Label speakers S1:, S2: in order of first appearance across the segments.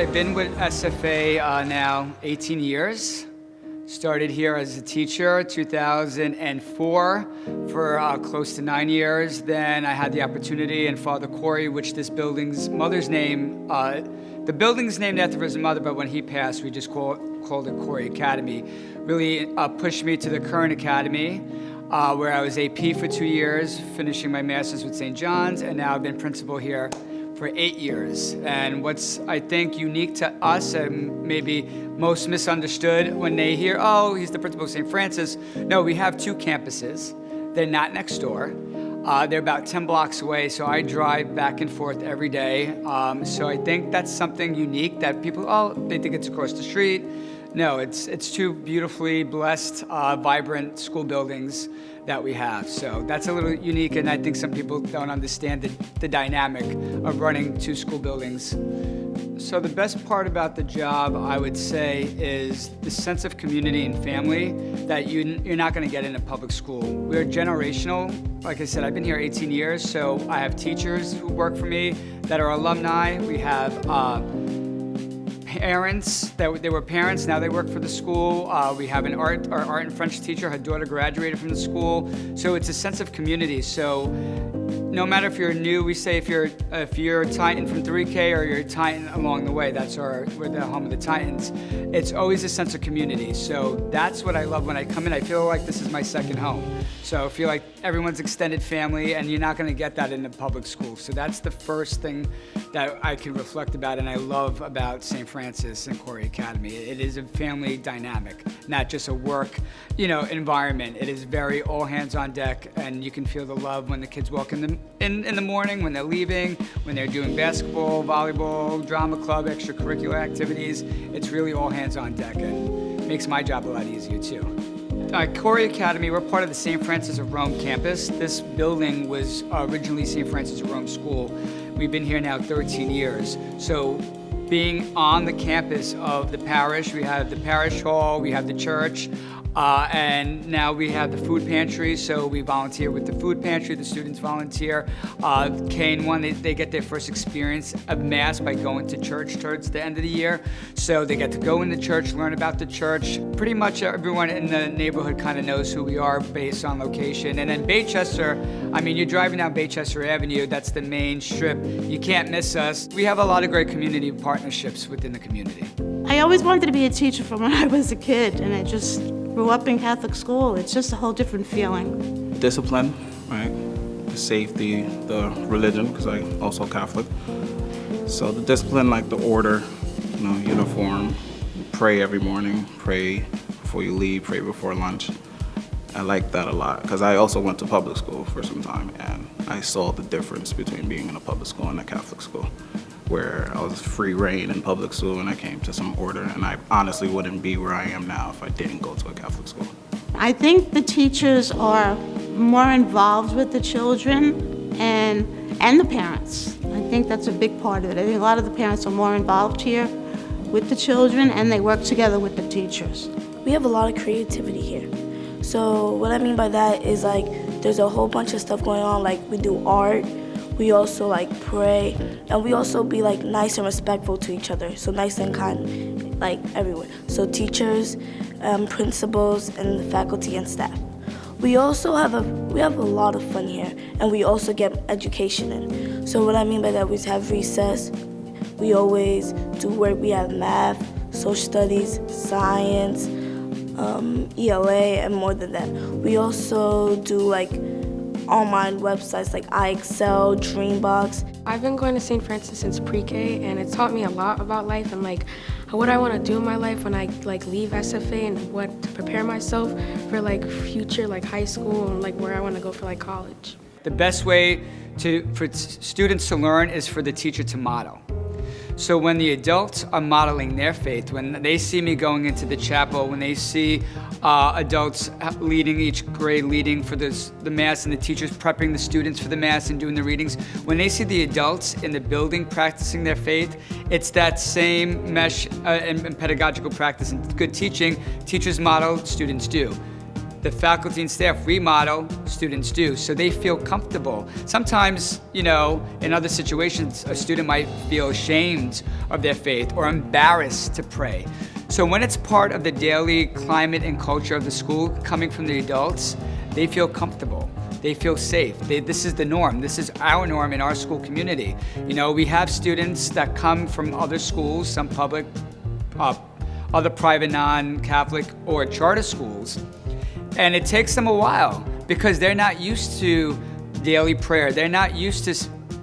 S1: I've been with SFA now 18 years. Started here as a teacher 2004 for close to 9 years. Then I had the opportunity, and Father Corey, which this building's mother's name, the building's named after his mother, but when he passed, we just called it Corey Academy. Really pushed me to the current academy, where I was AP for 2 years, finishing my master's with St. John's, and now I've been principal here for 8 years. And what's, I think, unique to us and maybe most misunderstood when they hear, oh, he's the principal of St. Francis. No, we have 2 campuses. They're not next door. They're about 10 blocks away, so I drive back and forth every day. So I think that's something unique that people, oh, they think it's across the street. No, it's 2 beautifully blessed, vibrant school buildings that we have. So that's a little unique, and I think some people don't understand the dynamic of running 2 school buildings. So the best part about the job, I would say, is the sense of community and family that you're not going to get in a public school. We're generational. Like I said, I've been here 18 years, so I have teachers who work for me that are alumni. We have parents that they were parents, now they work for the school. We have our art and French teacher, her daughter graduated from the school. So it's a sense of community. So no matter if you're new, we say if you're a Titan from 3K or you're a Titan along the way, we're the home of the Titans. It's always a sense of community. So that's what I love when I come in. I feel like this is my second home. So I feel like everyone's extended family, and you're not going to get that in the public school. So that's the first thing that I can reflect about, and I love about St. Francis and Corey Academy. It is a family dynamic, not just a work, environment. It is very all hands on deck, and you can feel the love when the kids walk in the morning, when they're leaving, when they're doing basketball, volleyball, drama club, extracurricular activities. It's really all hands on deck, and makes my job a lot easier too. Corey Academy, we're part of the St. Francis of Rome campus. This building was originally St. Francis of Rome School. We've been here now 13 years. So being on the campus of the parish, we have the parish hall, we have the church, and now we have the food pantry, so we volunteer with the food pantry, the students volunteer. K and 1, they get their first experience of Mass by going to church towards the end of the year. So they get to go in the church, learn about the church. Pretty much everyone in the neighborhood kind of knows who we are based on location. And then Baychester, you're driving down Baychester Avenue, that's the main strip. You can't miss us. We have a lot of great community partnerships within the community.
S2: I always wanted to be a teacher from when I was a kid, and I just grew up in Catholic school. It's just a whole different feeling.
S3: Discipline, right? The safety, the religion, because I'm also Catholic. So the discipline, like the order, uniform, pray every morning, pray before you leave, pray before lunch. I like that a lot, because I also went to public school for some time, and I saw the difference between being in a public school and a Catholic school, where I was free reign in public school and I came to some order, and I honestly wouldn't be where I am now if I didn't go to a Catholic school.
S2: I think the teachers are more involved with the children and the parents. I think that's a big part of it. I think a lot of the parents are more involved here with the children, and they work together with the teachers.
S4: We have a lot of creativity here. So what I mean by that is there's a whole bunch of stuff going on, we do art, we also pray, and we also be nice and respectful to each other. So nice and kind, everyone. So teachers, principals, and the faculty and staff. We also have a lot of fun here, and we also get education in. So what I mean by that, we have recess. We always do work. We have math, social studies, science, ELA, and more than that. We also do online websites like iExcel, Dreambox.
S5: I've been going to St. Francis since pre-K, and it's taught me a lot about life and what I want to do in my life when I leave SFA, and what to prepare myself for future high school and where I want to go for college.
S1: The best way for students to learn is for the teacher to model. So when the adults are modeling their faith, when they see me going into the chapel, when they see adults leading each grade, leading for the Mass, and the teachers prepping the students for the Mass and doing the readings, when they see the adults in the building practicing their faith, it's that same mesh and pedagogical practice and good teaching. Teachers model, students do. the faculty and staff remodel, students do, so they feel comfortable. Sometimes, in other situations, a student might feel ashamed of their faith or embarrassed to pray. So when it's part of the daily climate and culture of the school, coming from the adults, they feel comfortable. They feel safe. This is the norm. This is our norm in our school community. We have students that come from other schools, some public, other private, non-Catholic, or charter schools. And it takes them a while because they're not used to daily prayer. They're not used to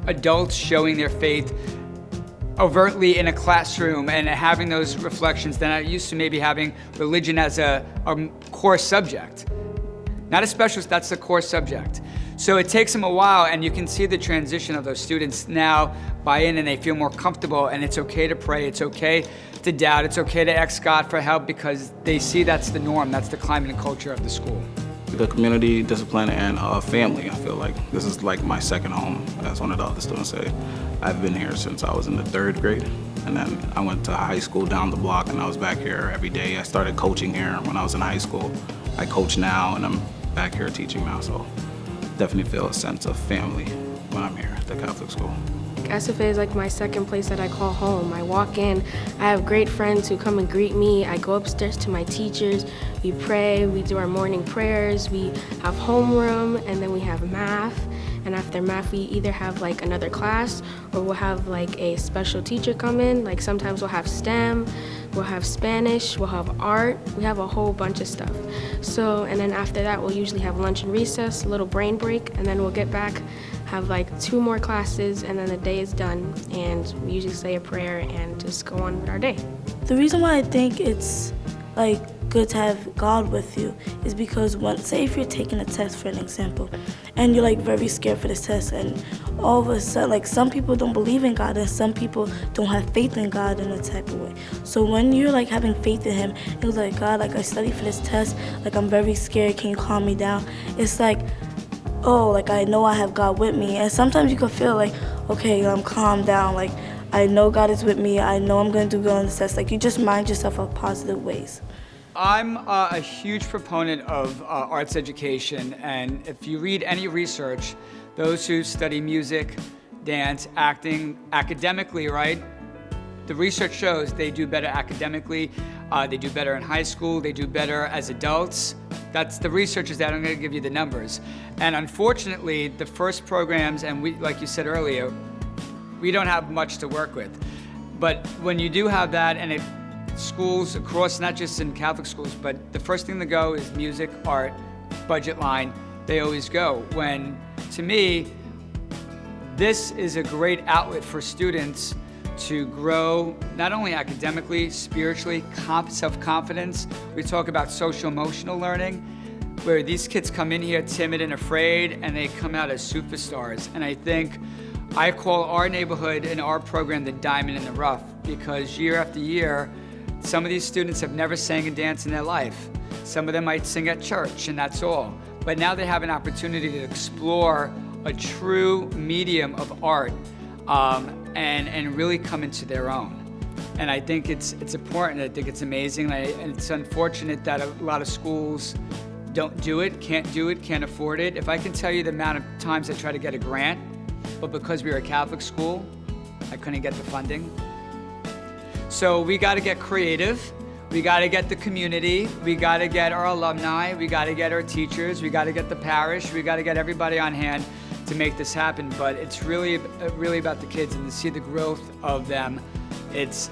S1: adults showing their faith overtly in a classroom and having those reflections. They're not used to maybe having religion as a core subject. Not a specialist, that's the core subject. So it takes them a while, and you can see the transition of those students now buy in and they feel more comfortable, and it's okay to pray, it's okay to doubt, it's okay to ask God for help because they see that's the norm, that's the climate and culture of the school.
S3: The community, discipline, and family, I feel like this is like my second home, as one of the other students say. I've been here since I was in the 3rd grade, and then I went to high school down the block, and I was back here every day. I started coaching here when I was in high school. I coach now, and I'm back here teaching now, so definitely feel a sense of family when I'm here at the Catholic school.
S5: SFA is like my second place that I call home. I walk in, I have great friends who come and greet me. I go upstairs to my teachers, we pray, we do our morning prayers, we have homeroom, and then we have math. And after math, we either have like another class or we'll have like a special teacher come in. Like sometimes we'll have STEM, we'll have Spanish, we'll have art. We have a whole bunch of stuff. So, and then after that, we'll usually have lunch and recess, a little brain break, and then we'll get back, have like 2 more classes, and then the day is done. And we usually say a prayer and just go on with our day.
S4: The reason why I think it's like good to have God with you is because say if you're taking a test, for an example, and you're like very scared for this test, and all of a sudden, like some people don't believe in God and some people don't have faith in God in a type of way. So when you're like having faith in Him, it was like, God, like I studied for this test, like I'm very scared, can you calm me down? It's like, oh, like I know I have God with me. And sometimes you could feel like, okay, I'm calmed down, like I know God is with me, I know I'm gonna do good on this test. Like you just mind yourself of positive ways.
S1: I'm a huge proponent of arts education, and if you read any research, those who study music, dance, acting, academically, right? The research shows they do better academically, they do better in high school, they do better as adults. That's the research is that. I'm gonna give you the numbers. And unfortunately, the first programs, and we, like you said earlier, we don't have much to work with. But when you do have that, and schools across, not just in Catholic schools, but the first thing to go is music, art, budget line. They always go. When, to me, this is a great outlet for students to grow, not only academically, spiritually, self-confidence. We talk about social-emotional learning, where these kids come in here timid and afraid, and they come out as superstars. And I think I call our neighborhood and our program the diamond in the rough, because year after year, some of these students have never sang and danced in their life. Some of them might sing at church, and that's all. But now they have an opportunity to explore a true medium of art and really come into their own. And I think it's important. I think it's amazing. And it's unfortunate that a lot of schools don't do it, can't afford it. If I can tell you the amount of times I try to get a grant, but because we were a Catholic school, I couldn't get the funding. So we got to get creative. We got to get the community. We got to get our alumni. We got to get our teachers. We got to get the parish. We got to get everybody on hand to make this happen. But it's really about the kids, and to see the growth of them, it's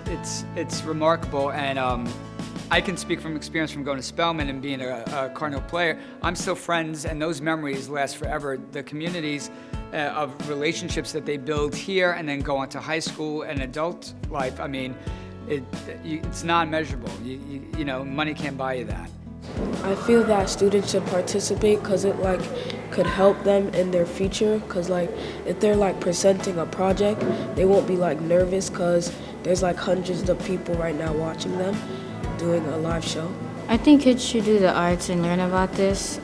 S1: remarkable. And I can speak from experience from going to Spelman and being a Cardinal player. I'm still friends, and those memories last forever. The communities of relationships that they build here and then go on to high school and adult life, I mean, it's non-measurable. You know, money can't buy you that.
S6: I feel that students should participate because it could help them in their future, because if they're presenting a project, they won't be nervous because there's hundreds of people right now watching them doing a live show.
S7: I think kids should do the arts and learn about this.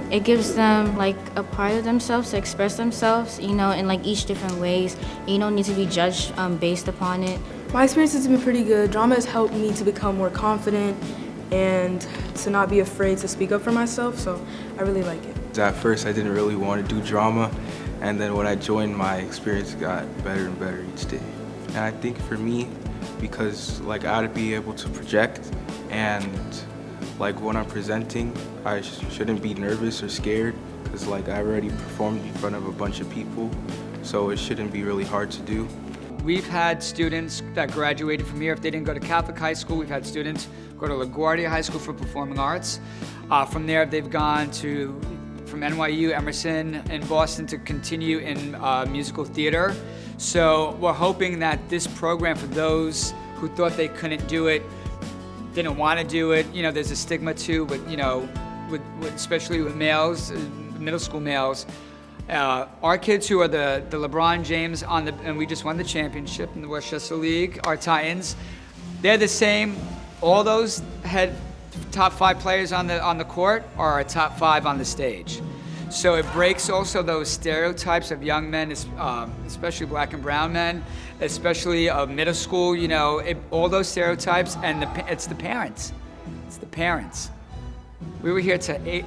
S7: It gives them a part of themselves to express themselves, in each different ways. You don't need to be judged based upon it.
S8: My experience has been pretty good. Drama has helped me to become more confident
S6: and to not be afraid to speak up for myself, so I really like it.
S8: At first, I didn't really want to do drama, and then when I joined, my experience got better and better each day. And I think for me, because like I ought to be able to project, and like when I'm presenting, I shouldn't be nervous or scared, because like I already performed in front of a bunch of people, so it shouldn't be really hard to do.
S1: We've had students that graduated from here. If they didn't go to Catholic high school, we've had students go to LaGuardia High School for Performing Arts. From there, they've gone from NYU, Emerson, and Boston to continue in musical theater. So we're hoping that this program, for those who thought they couldn't do it, didn't want to do it, there's a stigma too, with especially with males, middle school males. Our kids who are the LeBron James and we just won the championship in the Westchester League, our Titans, they're the same. All those head top 5 players on the court are our top 5 on the stage. So it breaks also those stereotypes of young men, especially black and brown men, especially of middle school, all those stereotypes, and it's the parents. It's the parents. We were here till 8.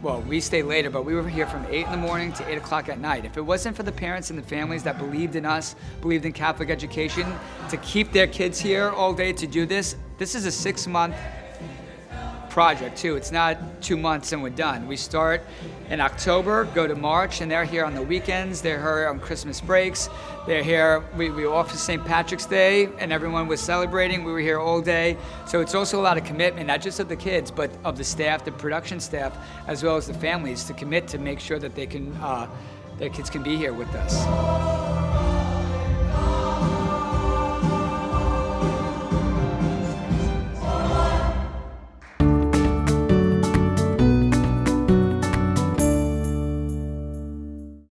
S1: Well, we stayed later, but we were here from 8 in the morning to 8 o'clock at night. If it wasn't for the parents and the families that believed in us, believed in Catholic education, to keep their kids here all day to do this is a 6-month project too. It's not 2 months and we're done. We start in October, go to March, and they're here on the weekends. They're here on Christmas breaks. They're here, we were off for St. Patrick's Day and everyone was celebrating. We were here all day. So it's also a lot of commitment, not just of the kids, but of the staff, the production staff, as well as the families to commit to make sure that their kids can be here with us.